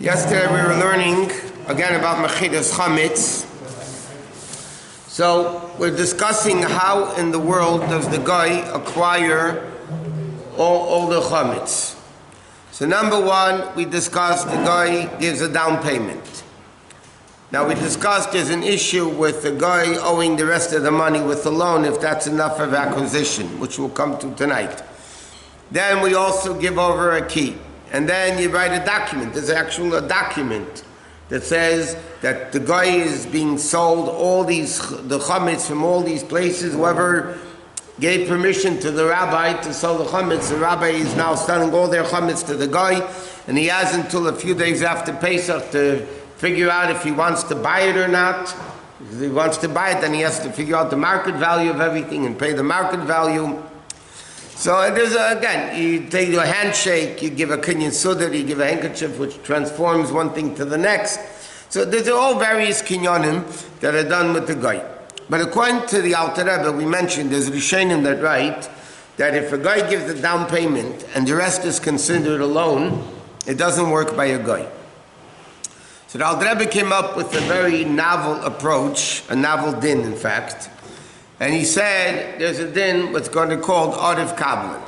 Yesterday we were learning again about Mechidas Chametz. So we're discussing how in the world does the guy acquire all the Chametz. So number one, we discussed the guy gives a down payment. Now we discussed there's an issue with the guy owing the rest of the money with the loan if that's enough of acquisition, which we'll come to tonight. Then we also give over a key. And then you write a document. There's actually a document that says that the guy is being sold the chametz from all these places. Whoever gave permission to the rabbi to sell the chametz, the rabbi is now selling all their chametz to the guy, and he has until a few days after Pesach to figure out if he wants to buy it or not. If he wants to buy it, then he has to figure out the market value of everything and pay the market value. So there's again, you take a handshake, you give a kinyan sudar, you give a handkerchief, which transforms one thing to the next. So there's all various kinyanim that are done with the guy. But according to the Alter Rebbe, we mentioned there's Rishonim that write that if a guy gives the down payment and the rest is considered a loan, it doesn't work by a guy. So the Alter Rebbe came up with a very novel approach, a novel din in fact. And he said there's a din what's going to be called Orev Kablan.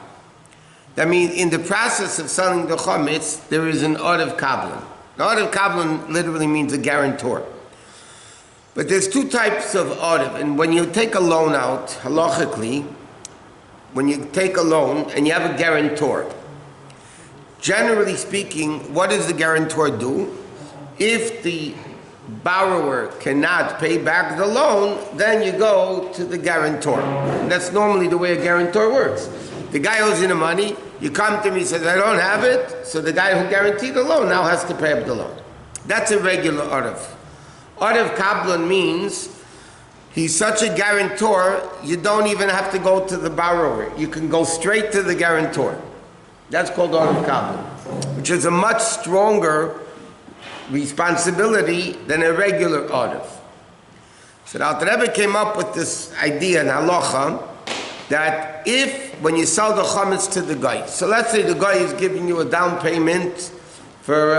That means in the process of selling the chametz, there is an Orev Kablan. The Orev Kablan literally means a guarantor. But there's two types of Orev. And when you take a loan out, halachically, when you take a loan and you have a guarantor, generally speaking, what does the guarantor do? If the borrower cannot pay back the loan, then you go to the guarantor. And that's normally the way a guarantor works. The guy owes you the money, you come to me and says, I don't have it, so the guy who guaranteed the loan now has to pay up the loan. That's a regular Orev. Orev Kablan means he's such a guarantor, you don't even have to go to the borrower. You can go straight to the guarantor. That's called Orev Kablan, which is a much stronger responsibility than a regular Orev. So the Alter Rebbe came up with this idea in halacha that if, when you sell the chametz to the guy, so let's say the guy is giving you a down payment for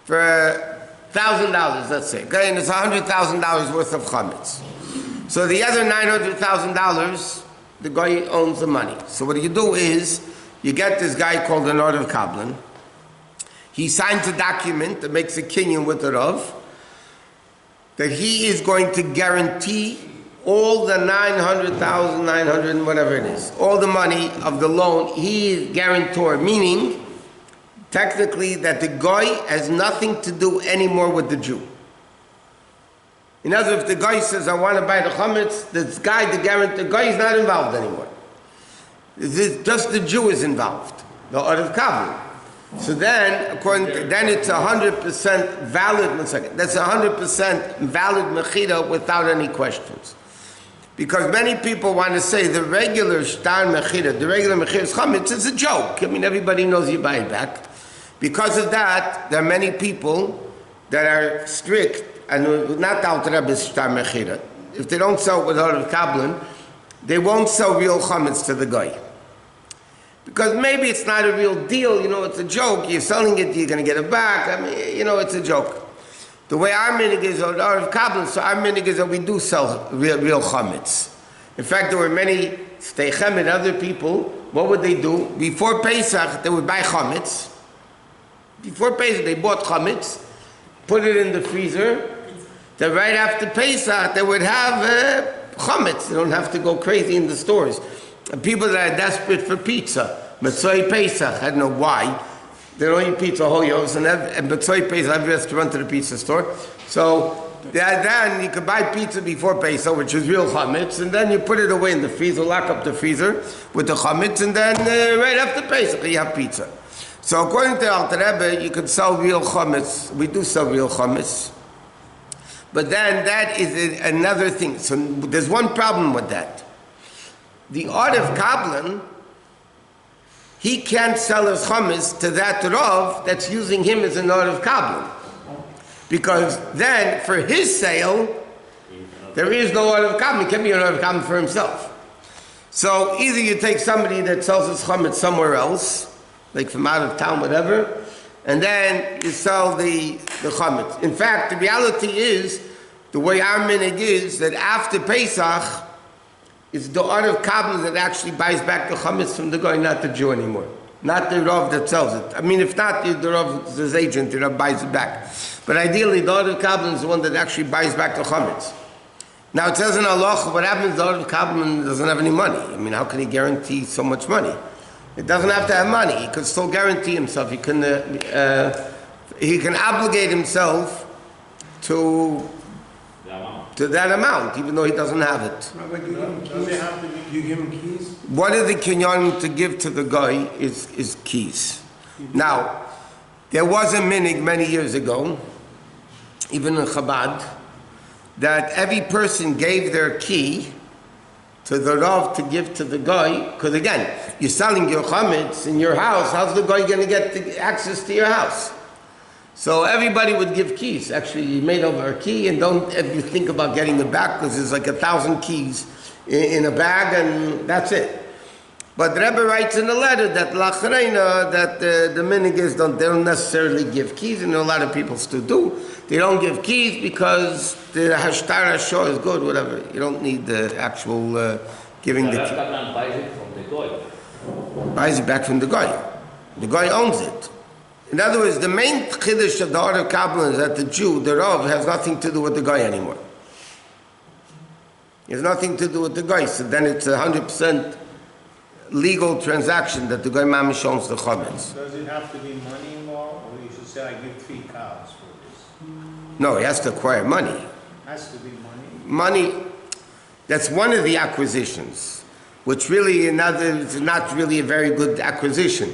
$1,000, let's say, okay, and it's $100,000 worth of chametz. So the other $900,000, the guy owns the money. So what you do is, you get this guy called an Orev Kablan. He signs a document that makes a kinyan with the Rav that he is going to guarantee all the 900,000, 900, whatever it is, all the money of the loan. He is guarantor, meaning technically that the guy has nothing to do anymore with the Jew. In other words, if the guy says, I want to buy the chametz, this guy, the guarantor, guy is not involved anymore. Just the Jew is involved, the Orev Kablan. So then, then it's 100% valid. That's 100% valid mechira without any questions. Because many people want to say the regular shtar mechira, the regular mechira chametz is a joke. I mean, everybody knows you buy it back. Because of that, there are many people that are strict and not out Rebbe's shtar mechira. If they don't sell with Orev Kablan, they won't sell real chametz to the guy. Because maybe it's not a real deal, it's a joke. You're selling it, you're going to get it back. I mean, it's a joke. The way our minig is, or Orev Kablan, so our minig is that we do sell real chametz. In fact, there were many steichem and other people. What would they do? Before Pesach, they would buy chametz. Before Pesach, they bought chametz, put it in the freezer. Then right after Pesach, they would have chametz. They don't have to go crazy in the stores. And people that are desperate for pizza, Matzoi Pesach, I don't know why, they don't eat pizza hoyos, and Matzoi Pesach, every restaurant to the pizza store. So then you could buy pizza before Pesach, which is real chametz, and then you put it away in the freezer, lock up the freezer with the chametz, and then right after Pesach you have pizza. So according to Alter Rebbe, you could sell real chametz. We do sell real chametz. But then that is another thing. So there's one problem with that. The Orev Kablan, he can't sell his chametz to that Rav that's using him as an Orev Kablan. Because then, for his sale, there is no Orev Kablan. He can't be an Orev Kablan for himself. So either you take somebody that sells his chametz somewhere else, like from out of town, whatever, and then you sell the chametz. In fact, the reality is, the way our minhag is, that after Pesach, it's the art of Kabbalah that actually buys back the chametz from the guy, not the Jew anymore. Not the Rav that sells it. I mean, if not, the Rav, his agent, the Rav buys it back. But ideally, the art of Kabbalah is the one that actually buys back the chametz. Now, it says in halacha, what happens if the art of Kabbalah doesn't have any money? I mean, how can he guarantee so much money? It doesn't have to have money. He could still guarantee himself. He can obligate himself to that amount, even though he doesn't have it. Do you give him keys? One of the kinyanim to give to the guy is keys. Now, there was a minhag many years ago, even in Chabad, that every person gave their key to the Rav to give to the guy, because again, you're selling your chametz in your house, how's the guy going to get access to your house? So everybody would give keys. Actually, you made over a key, and don't ever think about getting it back, because there's like 1,000 keys in a bag, and that's it. But the Rebbe writes in a letter that lachreina, that the minhag is they don't necessarily give keys, and a lot of people still do. They don't give keys because the hashtar hashor is good, whatever. You don't need the actual giving the key. Buys it from the guy. Buys it back from the guy. The guy owns it. In other words, the main chiddush of the art of Kabbalah is that the Jew, the Rav, has nothing to do with the guy anymore. It has nothing to do with the guy. So then it's 100% legal transaction that the guy mamish owns the chametz. Does it have to be money involved, or you should say I give 3 cows for this? No, he has to acquire money. Has to be money. Money, that's one of the acquisitions, which really is not really a very good acquisition.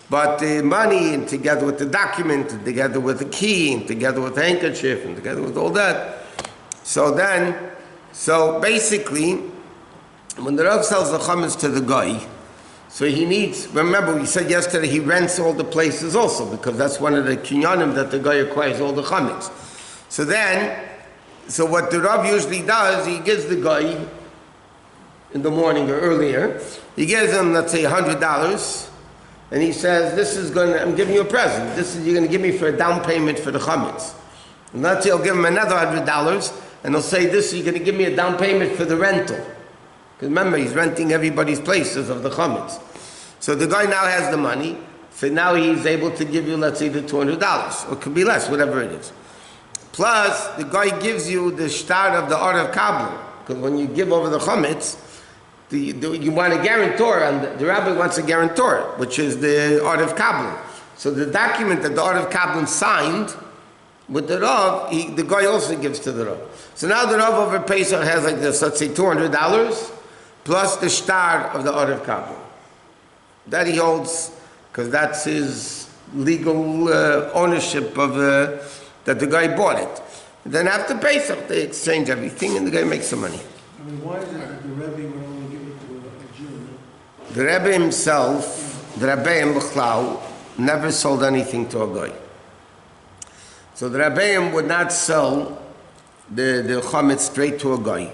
But the money, and together with the document, and together with the key, and together with the handkerchief, and together with all that. So basically, when the Rav sells the chametz to the guy, so he needs, remember we said yesterday, he rents all the places also, because that's one of the kinyanim that the guy acquires all the chametz. So what the Rav usually does, he gives the guy, in the morning or earlier, he gives him, let's say, $100, and he says, I'm giving you a present. You're going to give me for a down payment for the chametz. And let's say I'll give him another $100, and he'll say, you're going to give me a down payment for the rental. Because remember, he's renting everybody's places of the chametz. So the guy now has the money, so now he's able to give you, let's say, the $200, or it could be less, whatever it is. Plus, the guy gives you the start of the art of Kabbalah, because when you give over the chametz, you want a guarantor, and the rabbi wants a guarantor, which is the art of Kabbalah. So the document that the art of Kabbalah signed with the Rav, the guy also gives to the Rav. So now the Rav over Pesach has like this, let's say $200, plus the star of the art of Kabbalah. That he holds, because that's his legal ownership of that the guy bought it. And then after Pesach, they exchange everything, and the guy makes some money. I mean, why is it that the Rebbe would only give it to a Jew? The Rebbe himself, the Rebbeim B'chlau, never sold anything to a guy. So the Rebbeim would not sell the chametz straight to a guy.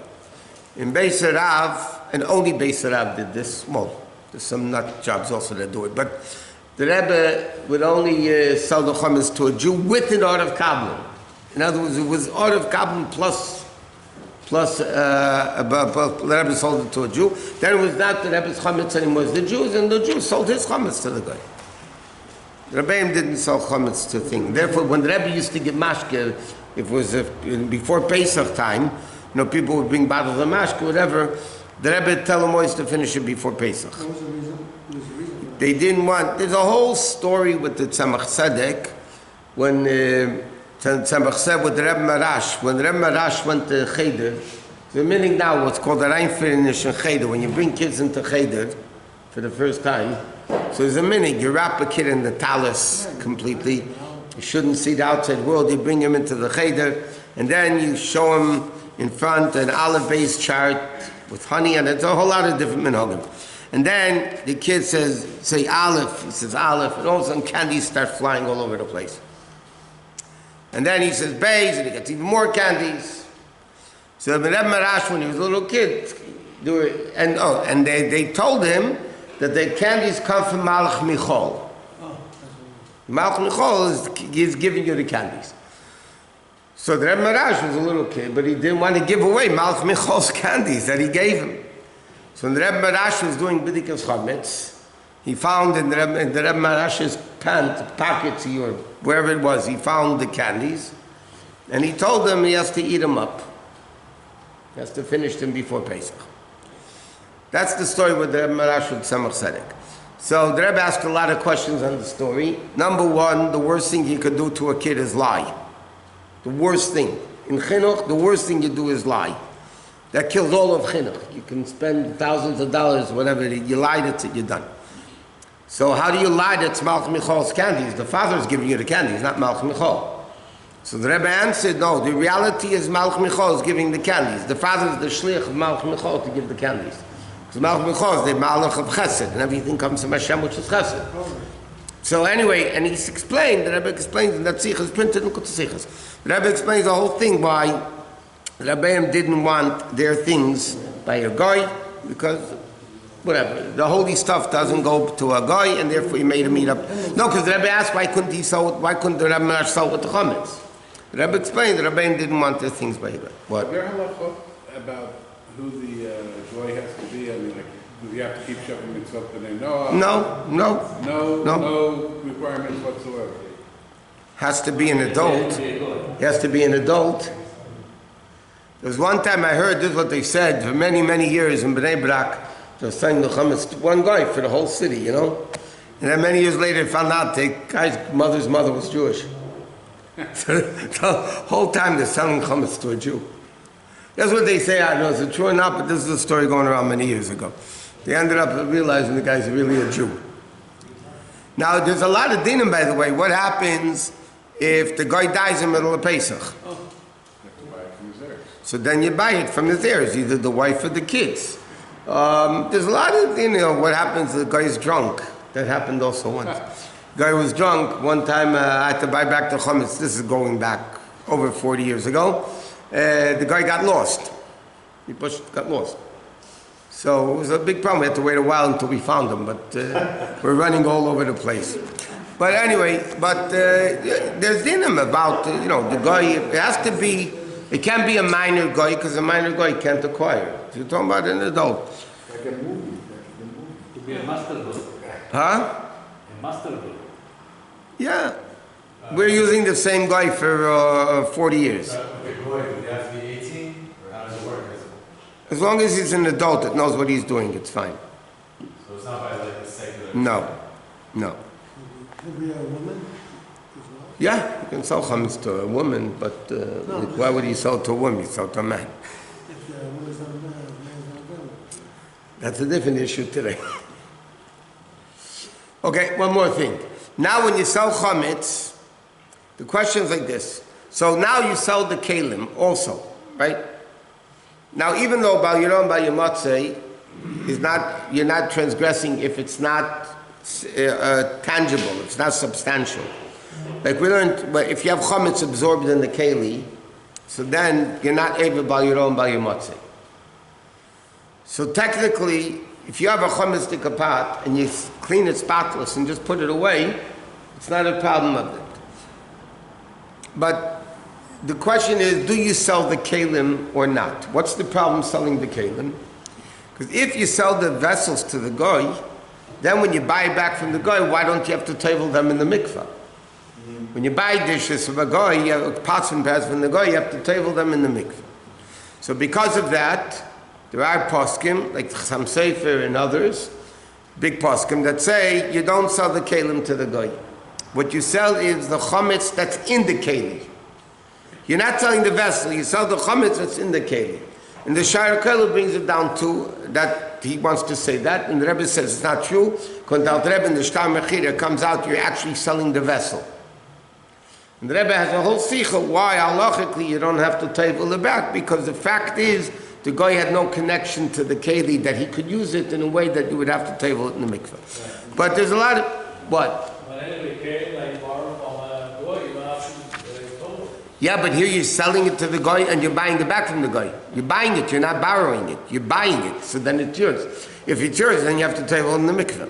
In Bais Rav, and only Bais Rav did this, well, there's some nut jobs also that do it, but the Rebbe would only sell the chametz to a Jew with an art of Kabbalah. In other words, it was art of Kabbalah plus the Rebbe sold it to a Jew. Then it was not the Rebbe's chametz anymore, it was the Jews, and the Jews sold his chametz to the guy. The Rebbeim didn't sell chametz to thing. Therefore, when the Rebbe used to give mashke, if it was before Pesach time, people would bring bottles of mashke, whatever, the Rebbe would tell them always to finish it before Pesach. What was the reason? They didn't want, there's a whole story with the Tzemach Tzedek, when Tzemach said with the Rebbe Marash, when the Rebbe Marash went to Cheder, the meaning now what's called the Reinfinish in Cheder, when you bring kids into Cheder for the first time, so there's a minute, you wrap a kid in the talis completely, you shouldn't see the outside world, you bring him into the Cheder, and then you show him in front an olive-based chart with honey, and it's a whole lot of different minhagim. And then the kid says, say Aleph, he says Aleph, and all of a sudden candies start flying all over the place. And then he says Beis, and he gets even more candies. So the Rebbe Marash, when he was a little kid, they told him that the candies come from Malach Michal. Malach Michal is giving you the candies. So the Rebbe Marash was a little kid, but he didn't want to give away Malach Michal's candies that he gave him. So when the Rebbe Marash was doing B'dikas Chametz, he found in the Rebbe Marash's pockets or wherever it was, he found the candies, and he told him he has to eat them up. He has to finish them before Pesach. That's the story with the Rebbe Marash with Tzemach Tzedek. So the Rebbe asked a lot of questions on the story. Number one, the worst thing you could do to a kid is lie. The worst thing. In chinuch, the worst thing you do is lie. That kills all of chinuch. You can spend thousands of dollars, whatever, you lied, it's it, you're done. So how do you lie that it's Malach Michal's candies? The father's giving you the candies, not Malach Michal. So the Rebbe answered, no, the reality is Malach Michal is giving the candies. The father is the shliach of Malach Michal to give the candies. Because Malach Michal is the Malach of Chesed, and everything comes from Hashem, which is Chesed. So anyway, and he's explained, the Rebbe explains, and that Sikha is printed in Kutzasichas. The Rebbe explains the whole thing why the Rebbeim didn't want their things by a guy, because whatever, the holy stuff doesn't go to a guy, and therefore he made him eat up. No, because the Rebbe asked why couldn't the Rebbe Marash sell with the Chametz? The Rebbe explained the Rebbeim didn't want their things by a guy. What? Is there halacha about who the goy has to be? I mean, like, do you have to keep shaving mitzvot the name? No requirements whatsoever. Has to be an adult. He has to be an adult. There was one time I heard this is what they said for many, many years in Bnei Brak. They were saying the Chametz to one guy for the whole city, you know? And then many years later I found out the guy's mother's mother was Jewish. So the whole time they're selling Chametz to a Jew. That's what they say. I don't know if it's true or not, but this is a story going around many years ago. They ended up realizing the guy's really a Jew. Now, there's a lot of dinim, by the way. What happens if the guy dies in the middle of Pesach? You have to buy it from his heirs. So then you buy it from his heirs, either the wife or the kids. There's a lot of, what happens, the guy's drunk. That happened also once. The guy was drunk. One time I had to buy back the Chametz. This is going back over 40 years ago. The guy got lost. He got lost. So it was a big problem. We had to wait a while until we found him, but we're running all over the place. But anyway, there's dinim about, the guy, it has to be, it can't be a minor guy, because a minor guy can't acquire it. You're talking about an adult. Like a movie. To be a master good. Huh? A master good. Yeah. We're using the same guy for 40 years. Okay, boy, do they have to be 18? Or how does it work? As long as he's an adult that knows what he's doing, it's fine. So it's not by like the secular... No. Could be a woman as well? Yeah, you can sell chametz to a woman, but why would he sell to a woman? He sell to a man. If the woman's not a man, the man's not a woman. That's a different issue today. Okay, one more thing. Now when you sell chametz, the question is like this. So now you sell the kalim also, right? Now even though Bal Yiron Bal Yamatzeh is not, you're not transgressing if it's not tangible, it's not substantial. Like we learned, but if you have chametz absorbed in the keli, so then you're not able Bal Yiron Bal Yamatzeh. So technically, if you have a chametz pot and you clean it spotless and just put it away, it's not a problem of it. But the question is, do you sell the kalim or not? What's the problem selling the kalim? Because if you sell the vessels to the goy, then when you buy it back from the goy, why don't you have to table them in the mikvah? When you buy dishes from a goy, you have pots and pans from the goy, you have to table them in the mikvah. So because of that, there are poskim, like Chasam Sefer and others, big poskim, that say you don't sell the kalim to the goy. What you sell is the chametz that's in the keli. You're not selling the vessel, you sell the chametz that's in the keli. And the Sha'ar Kelu brings it down to that he wants to say that, and the Rebbe says it's not true. When the Rebbe in the Shtar Mechira comes out, you're actually selling the vessel. And the Rebbe has a whole sikha why halachically you don't have to table it back, because the fact is the guy had no connection to the keli that he could use it in a way that you would have to table it in the mikveh. But there's a lot of what? Yeah, but here you're selling it to the guy and you're buying it back from the guy. You're buying it, you're not borrowing it. You're buying it, so then it's yours. If it's yours, then you have to table in the mikveh.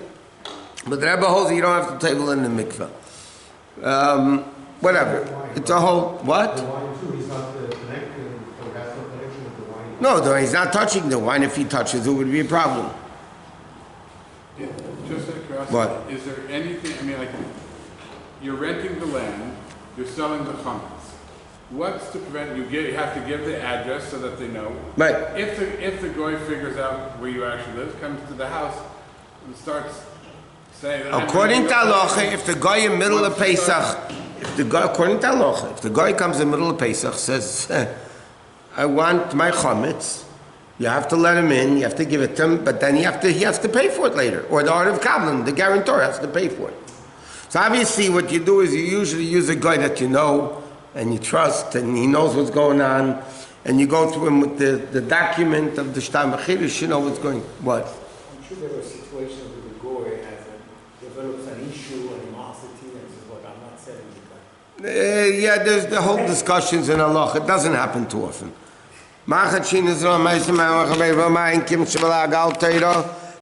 But the Rebbe holds that you don't have to table in the mikveh. Whatever. It's a whole, what? The wine too, he's not connected, or has no connection with the wine. No, he's not touching the wine. If he touches it, would be a problem. Yeah, just out of curiosity, What? is there anything, I mean, like, you're renting the land, you're selling the chametz. What's to prevent, you have to give the address so that they know. Right. If the guy figures out where you actually live, comes to the house and starts saying. According to halacha, if the guy in the middle of Pesach, according to halacha, if the guy comes in the middle of Pesach, says, I want my chametz, you have to let him in, you have to give it to him, but then he has to pay for it later. Or the art of Kabbalah, the guarantor has to pay for it. So obviously what you do is you usually use a guy that you know and you trust and he knows what's going on, and you go through him with the document of the Shtar Mechirish, you know what's going, what? I'm sure there were situations where the goy develops an issue, animosity, and says, look, I'm not selling you that. Yeah, there's the whole discussions in halacha. It doesn't happen too often.